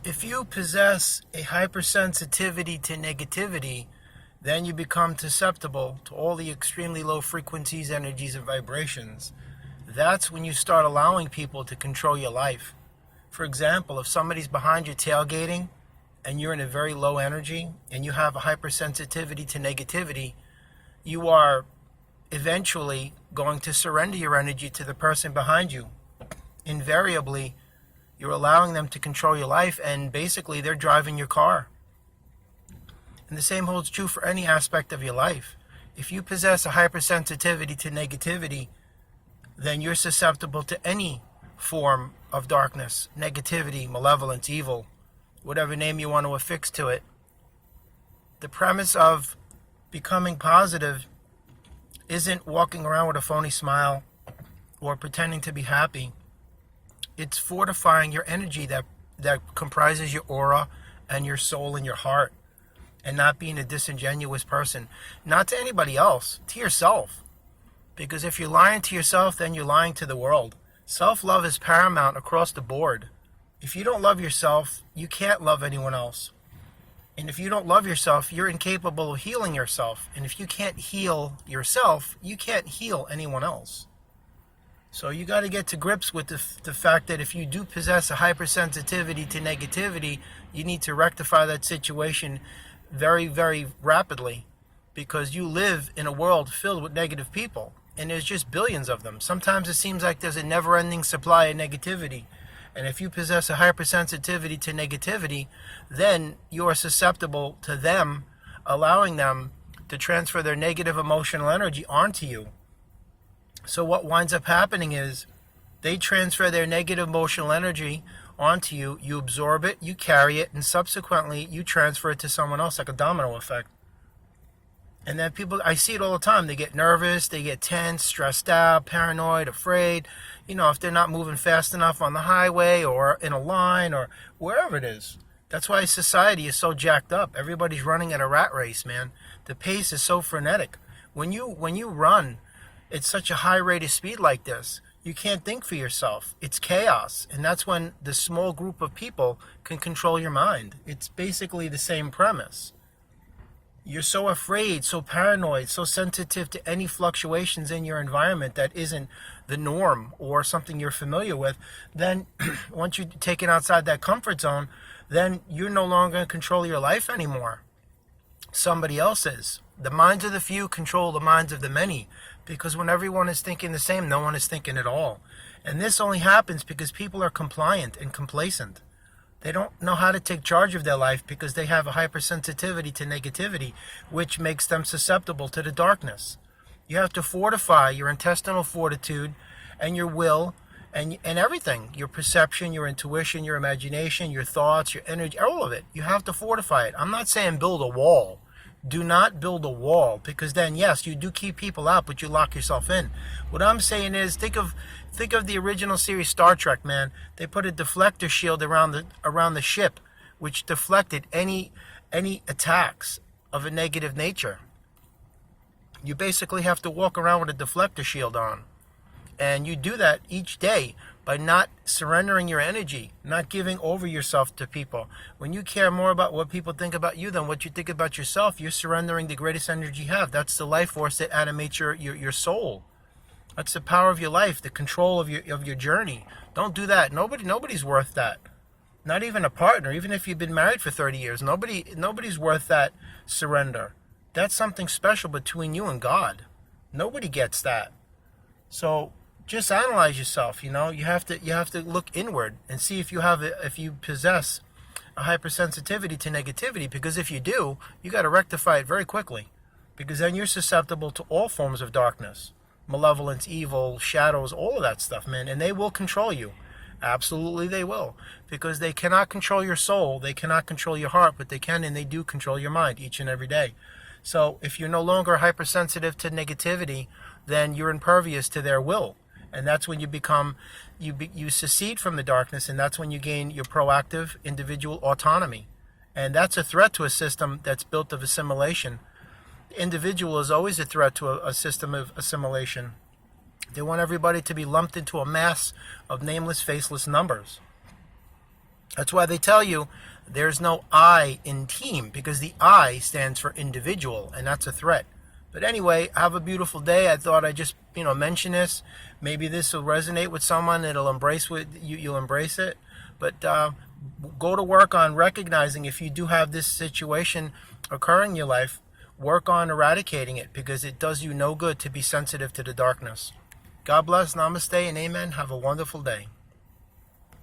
If you possess a hypersensitivity to negativity, then you become susceptible to all the extremely low frequencies, energies, and vibrations. That's when you start allowing people to control your life. For example, if somebody's behind you tailgating and you're in a very low energy and you have a hypersensitivity to negativity, you are eventually going to surrender your energy to the person behind you. Invariably, you're allowing them to control your life, and basically they're driving your car. And the same holds true for any aspect of your life. If you possess a hypersensitivity to negativity, then you're susceptible to any form of darkness, negativity, malevolence, evil, whatever name you want to affix to it. The premise of becoming positive isn't walking around with a phony smile or pretending to be happy. It's fortifying your energy that comprises your aura and your soul and your heart, and not being a disingenuous person, not to anybody else, to yourself. Because if you're lying to yourself, then you're lying to the world. Self-love is paramount across the board. If you don't love yourself, you can't love anyone else. And if you don't love yourself, you're incapable of healing yourself. And if you can't heal yourself, you can't heal anyone else. So you got to get to grips with the fact that if you do possess a hypersensitivity to negativity, you need to rectify that situation very, very rapidly, because you live in a world filled with negative people, and there's just billions of them. Sometimes it seems like there's a never-ending supply of negativity. And if you possess a hypersensitivity to negativity, then you are susceptible to them, allowing them to transfer their negative emotional energy onto you. So what winds up happening is they transfer their negative emotional energy onto you, you absorb it, you carry it, and subsequently you transfer it to someone else, like a domino effect. And then people, I see it all the time, they get nervous, they get tense, stressed out, paranoid, afraid, if they're not moving fast enough on the highway or in a line or wherever it is. That's why society is so jacked up. Everybody's running at a rat race, man. The pace is so frenetic. When you run, it's such a high rate of speed like this, you can't think for yourself. It's chaos. And that's when the small group of people can control your mind. It's basically the same premise. You're so afraid, so paranoid, so sensitive to any fluctuations in your environment that isn't the norm or something you're familiar with. Then once you take it outside that comfort zone, then you're no longer in control of your life anymore. Somebody else is. The minds of the few control the minds of the many, because when everyone is thinking the same, no one is thinking at all. And this only happens because people are compliant and complacent. They don't know how to take charge of their life because they have a hypersensitivity to negativity, which makes them susceptible to the darkness. You have to fortify your intestinal fortitude and your will and everything, your perception, your intuition, your imagination, your thoughts, your energy, all of it. You have to fortify it. I'm not saying build a wall. Do not build a wall, because then, yes, you do keep people out, but you lock yourself in. What I'm saying is, think of the original series Star Trek, man. They put a deflector shield around the ship, which deflected any attacks of a negative nature. You basically have to walk around with a deflector shield on. And you do that each day by not surrendering your energy, not giving over yourself to people. When you care more about what people think about you than what you think about yourself, you're surrendering the greatest energy you have. That's the life force that animates your soul. That's the power of your life, the control of your journey. Don't do that. Nobody's worth that. Not even a partner, even if you've been married for 30 years. Nobody's worth that surrender. That's something special between you and God. Nobody gets that. So just analyze yourself. You have to look inward and see if you possess a hypersensitivity to negativity, because if you do, you got to rectify it very quickly, because then you're susceptible to all forms of darkness, malevolence, evil, shadows, all of that stuff, man, and they will control you. Absolutely they will, because they cannot control your soul, they cannot control your heart, but they can and they do control your mind each and every day. So if you're no longer hypersensitive to negativity, then you're impervious to their will. And that's when you secede from the darkness, and that's when you gain your proactive individual autonomy. And that's a threat to a system that's built of assimilation. The individual is always a threat to a system of assimilation. They want everybody to be lumped into a mass of nameless, faceless numbers. That's why they tell you there's no I in team, because the I stands for individual, and that's a threat. But anyway, have a beautiful day. I thought I'd just, mention this. Maybe this will resonate with someone. It'll embrace what you'll embrace it. But go to work on recognizing if you do have this situation occurring in your life. Work on eradicating it, because it does you no good to be sensitive to the darkness. God bless, namaste, and amen. Have a wonderful day.